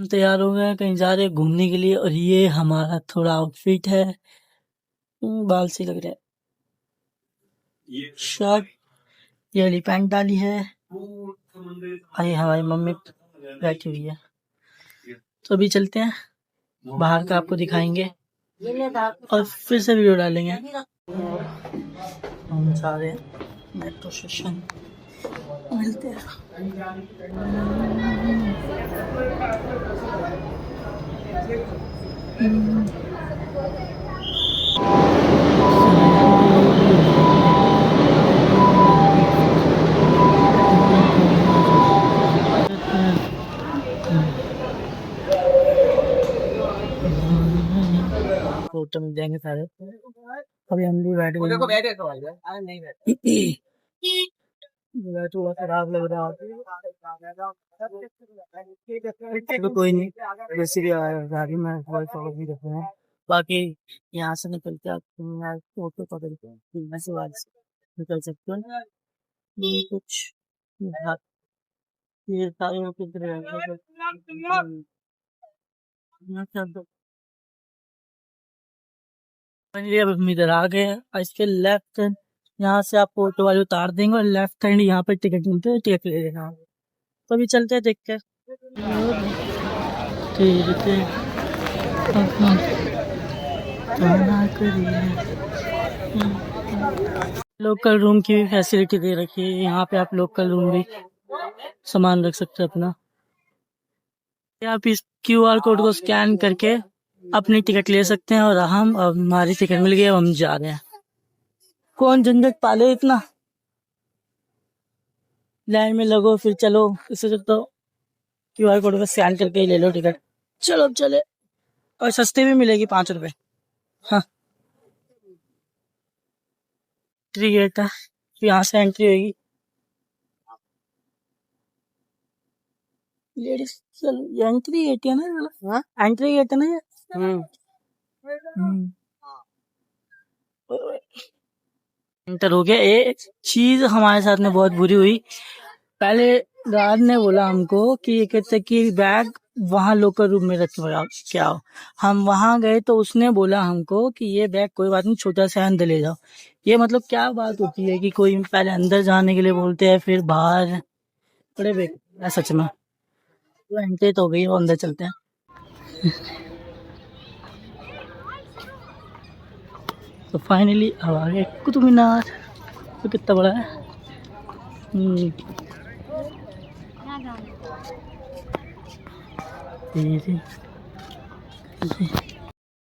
तैयार हो गए, कहीं जा रहे हैं घूमने के लिए। और ये हमारा थोड़ा आउटफिट है। बाल सी लग रहे हैं। शर्ट, ये वाली पैंट डाली है। अरे हमारी मम्मी बैठी हुई है। तो अभी चलते हैं बाहर का, आपको दिखाएंगे और फिर से वीडियो डालेंगे। हम जा रहे हैं मेट्रो स्टेशन, मिलते हैं। फोटो मिल जाएंगे सारे। अभी हम भी बैठ गए। थोड़ा खराब लग रहा है, तो कोई नहीं, वैसे भी गाड़ी में कोई प्रॉब्लम नहीं रखते हैं। बाकी यहाँ से निकल के आप फोटो पकड़ के मैं से निकल सकते हो। ये कुछ ये सारे लोग किधर हैं? फाइनली अब हम इधर आ गए हैं। और इसके लेफ्ट हैंड यहाँ से आपको ऑटो वाले उतार देंगे और लेफ्ट हैंड यहाँ पे टिकट मिलते है, टिकट ले लेना। तो अभी चलते हैं, देखते हैं। ठीक है। लोकल रूम की भी फैसिलिटी दे रखी है यहाँ पे। आप लोकल रूम भी सामान रख सकते हैं अपना। आप इस क्यूआर कोड को स्कैन करके अपनी टिकट ले सकते हैं। और हम, अब हमारी टिकट मिल गई, अब हम जा रहे हैं। कौन झंझट पाले इतना, लाइन में लगो फिर चलो। इससे तो क्यूआर कोड को स्कैन करके ही ले लो टिकट। चलो अब चले, और सस्ते भी मिलेगी, 5 रुपए। हाँ, एंट्री गेट है, यहाँ से एंट्री होगी। लेडीज एंट्री गेट है ना? हाँ, एंट्री गेट है ना ये। एंटर हो गया। एक चीज हमारे साथ में बहुत बुरी हुई। पहले गार्ड ने बोला हमको कि ये कहते कि बैग वहाँ लोकर रूम में रख के आओ। हम वहाँ गए तो उसने बोला हमको कि ये बैग कोई बात नहीं, छोटा सा अंदर ले जाओ। ये मतलब क्या बात होती है कि कोई पहले अंदर जाने के लिए बोलते हैं फिर बाहर। बड़े बेकार सच में। तो एंट्री तो हो गई, वो अंदर चलते हैं। तो फाइनली अब आ गए कुतुब मीनार। तो कितना बड़ा है।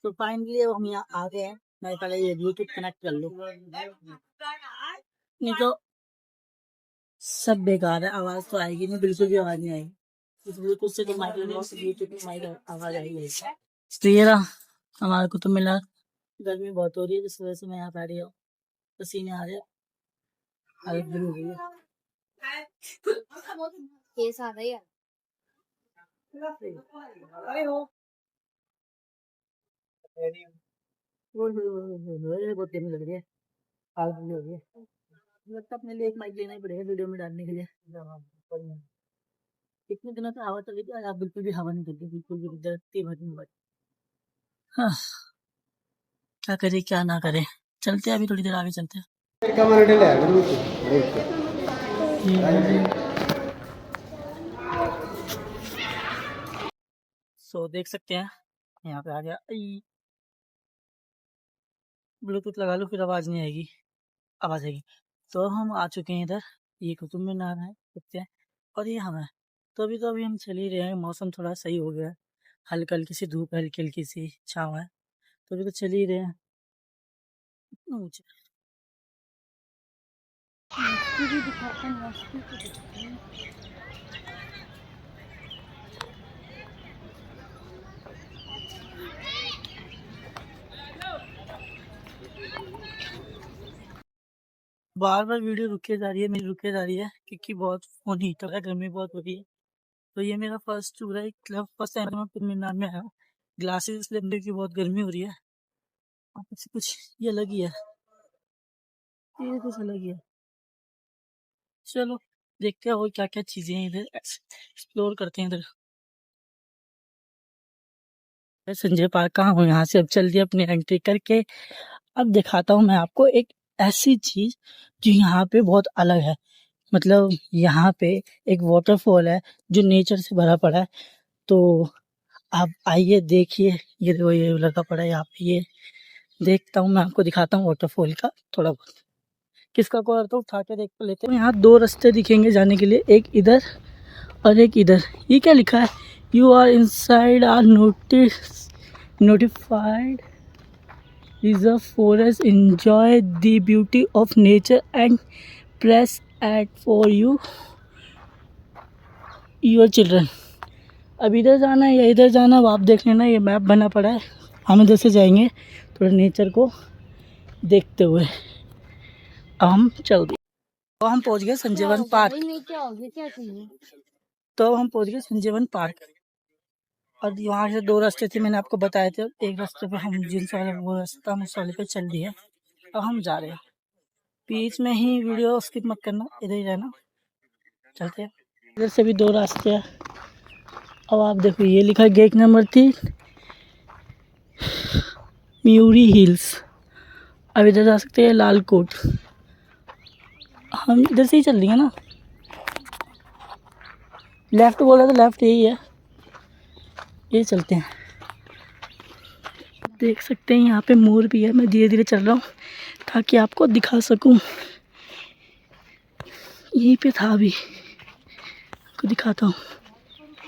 तो फाइनली अब हम यहाँ आ गए हैं। मैं पहले ये ब्लूटूथ कनेक्ट कर लूँ, नहीं तो सब बेकार है। आवाज तो आएगी नहीं, बिल्कुल भी आवाज नहीं आएगी। इस ब्लूटूथ से तो ब्लूटूथ में माइक आवाज आएगी। तो ये रहा हमारा कुतुब मीनार। गर्मी बहुत हो रही है, जिस वजह से मैं यहाँ बैठ गया हूँ। पसीने आ रहे हैं, हालत बुरी हो गई है। केस आ रही है। बहुत गर्मी लग रही है, हालत बुरी हो गई है। लगता है अपने लिए एक माइक लेना ही पड़ेगा वीडियो में डालने के लिए। इतने दिनों से हवा चल रही थी, आज आप बिल्कुल भी हवा नहीं चल रही, बिल्कुल भी दर्द भरी हवा। हाँ, क्या करे क्या ना करे। चलते हैं, अभी थोड़ी देर आगे चलते हैं। सो देख सकते हैं यहाँ पे आ गया। ब्लूटूथ लगा लो फिर आवाज नहीं आएगी, आवाज आएगी। तो हम आ चुके हैं इधर। ये कुतुब मीनार है, देखते हैं। और ये हम है। तो अभी हम चल ही रहे हैं। मौसम थोड़ा सही हो गया है, हल्की हल्की सी धूप है, हल्की हल्की सी छाँव है। तो अभी तो चल ही रहे हैं। इतना ऊंचा भी दिखाते हैं। बार बार वीडियो रुके जा रही है, मेरी रुके जा रही है क्योंकि बहुत फोन हीट हो रहा है, गर्मी बहुत हो रही है। तो ये मेरा फर्स्ट टूर है, मतलब फर्स्ट टाइम मैं कुतुब मीनार में आया हूँ। ग्लासेस इसलिए अंदर की बहुत गर्मी हो रही है। और कुछ ये अलग ही है, ये कुछ अलग ही है। चलो देखते हैं और क्या क्या चीजें हैं इधर, एक्सप्लोर करते हैं इधर। संजय पार्क कहाँ हूँ, यहाँ से अब चल दिया अपनी एंट्री करके। अब दिखाता हूँ मैं आपको एक ऐसी चीज जो यहाँ पे बहुत अलग है। मतलब यहाँ पे एक वाटरफॉल है जो नेचर से भरा पड़ा है। तो आप आइए देखिए, ये देखो ये लगा पड़ा है यहाँ पे, ये देखता हूँ मैं आपको दिखाता हूँ वाटरफॉल का थोड़ा बहुत। किसका को तो उठा के देख लेते हैं। यहाँ दो रास्ते दिखेंगे जाने के लिए, एक इधर और एक इधर। ये क्या लिखा है, you are inside are notified reserve forest, enjoy the beauty of nature and press at for you your children. अब इधर जाना है या इधर जाना, अब आप देख लेना, ये मैप बना पड़ा है। हम इधर से जाएंगे थोड़ा नेचर को देखते हुए। अब हम चल दिए, तो हम पहुंच गए संजीवन पार्क। तो हम पहुंच गए संजीवन पार्क और वहाँ से दो रास्ते थे, मैंने आपको बताए थे। एक रास्ते पे हम जिस वाले वो रास्ता हम उस वाले पे चल दिए। अब हम जा रहे हैं, बीच में ही वीडियो स्किप मत करना, इधर ही रहना। चलते हैं, इधर से भी दो रास्ते हैं। अब आप देखो ये लिखा है गेट नंबर 3 म्यूरी हिल्स। अब इधर जा सकते हैं लालकोट। हम इधर से ही चल रही है ना, लेफ्ट बोला तो लेफ्ट यही है, ये चलते हैं। देख सकते हैं यहाँ पे मोर भी है। मैं धीरे धीरे चल रहा हूँ ताकि आपको दिखा सकूँ। यहीं पे था, अभी आपको दिखाता हूँ।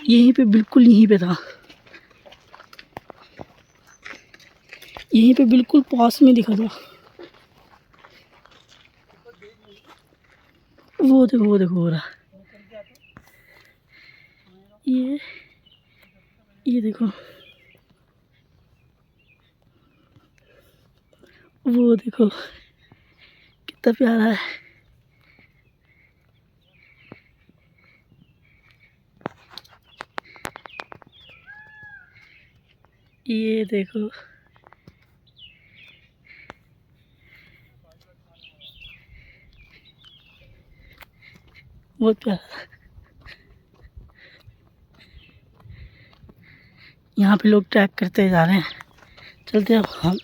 यहीं पे, बिल्कुल यहीं पे था, यहीं पे बिल्कुल पास में दिखा था। वो देखो वो देखो हो रहा, ये देखो, वो देखो कितना प्यारा है। ये देखो, बहुत प्यारा। यहाँ पे लोग ट्रैक करते जा रहे हैं। चलते अब हम,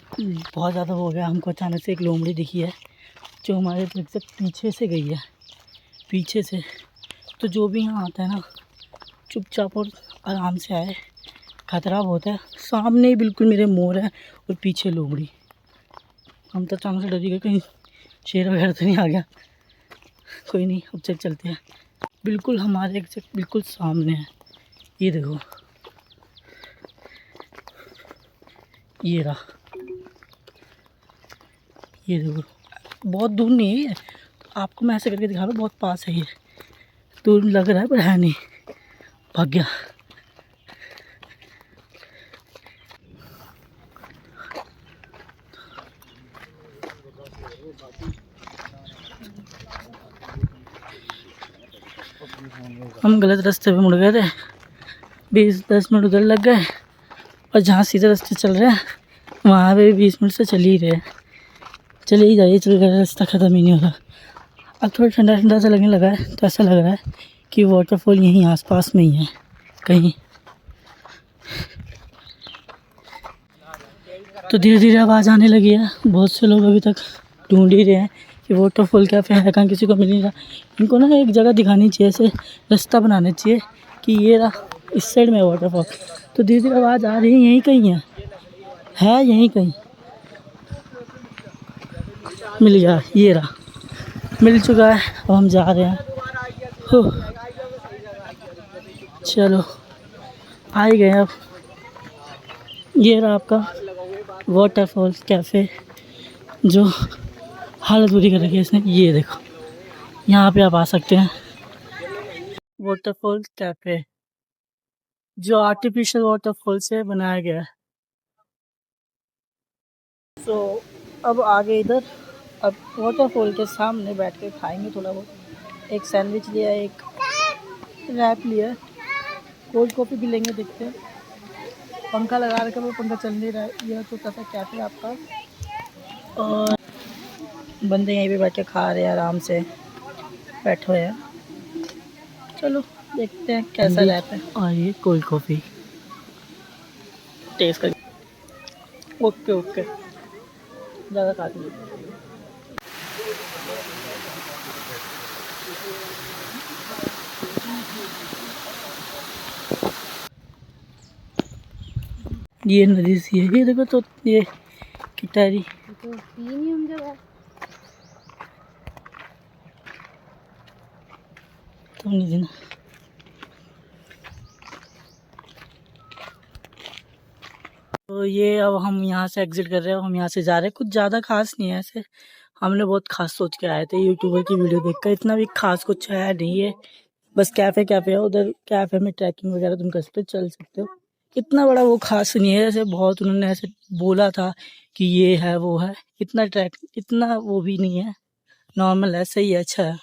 बहुत ज़्यादा हो गया। हमको अचानक से एक लोमड़ी दिखी है जो हमारे से पीछे से गई है, पीछे से। तो जो भी यहाँ आता है ना, चुपचाप और आराम से आए, खतरा बहुत है। सामने ही बिल्कुल मेरे मोर है और पीछे लोमड़ी। हम तो अचानक से डर गए कहीं शेर वगैरह तो नहीं आ गया। कोई नहीं, अब चलते हैं। बिल्कुल हमारे बिल्कुल सामने है, ये देखो, ये रहा, ये देखो। बहुत दूर नहीं है, तो आपको मैं ऐसे करके दिखा रहा हूँ, बहुत पास है। ये दूर लग रहा है पर है नहीं, भाग गया। हम गलत रास्ते पे मुड़ गए थे, 20-10 मिनट उधर लग गए, और जहाँ सीधे रास्ते चल रहे हैं वहाँ पे 20 मिनट से चल ही रहे। चले ही जाइए, चल गए, रास्ता ख़त्म ही नहीं होता। अब थोड़ा ठंडा ठंडा सा लगने लगा है, तो ऐसा लग रहा है कि वाटरफॉल यहीं आसपास में ही है कहीं। तो धीरे धीरे आवाज़ आने लगी है। बहुत से लोग अभी तक ढूंढ ही रहे हैं कि वाटरफॉल क्या है, कहाँ किसी को मिल नहीं रहा। इनको ना एक जगह दिखानी चाहिए, ऐसे रास्ता बनाना चाहिए कि ये रहा, इस साइड में वाटरफॉल। तो धीरे धीरे आवाज़ आ रही है, यहीं कहीं है यहीं कहीं। मिल गया, ये रहा, मिल चुका है। अब हम जा रहे हैं। हो, चलो आ ही गए। अब ये रहा आपका वाटरफॉल कैफ़े, जो हालत बुरी कर रखी है इसने। ये देखो, यहाँ पे आप आ सकते हैं। वाटरफॉल कैफ़े जो आर्टिफिशियल वाटरफॉल से बनाया गया है। तो अब आगे इधर, अब वाटरफॉल के सामने बैठ के खाएंगे थोड़ा बहुत। एक सैंडविच लिया, एक रैप लिया, कोल्ड कॉफ़ी भी लेंगे। देखते हैं, पंखा लगा रखा है, वो पंखा चल नहीं रहा है। यह तो कैसा कैफ़े आपका, और बंदे यहीं पे बैठ के खा रहे हैं, आराम से बैठे हुए हैं। चलो देखते हैं कैसा रैप है। और ये कोल्ड कॉफ़ी, टेस्ट कर। ओके ओके, ज़्यादा काट ली। ये नदी सी है, ये देखो तो ये किटारी तो प्रीमियम जगह तो नहीं देना। तो ये अब हम यहाँ से एग्जिट कर रहे हैं, हम यहाँ से जा रहे हैं। कुछ ज़्यादा खास नहीं है ऐसे, हमने बहुत खास सोच के आए थे यूट्यूबर की वीडियो देखकर, इतना भी खास कुछ है नहीं है। बस कैफ़े कैफ़े है उधर, कैफ़े में ट्रैकिंग वगैरह तुम कर सकते हो, चल सकते हो। इतना बड़ा वो खास नहीं है, ऐसे बहुत उन्होंने ऐसे बोला था कि ये है वो है, इतना ट्रैक इतना वो भी नहीं है, नॉर्मल है, सही है, अच्छा है।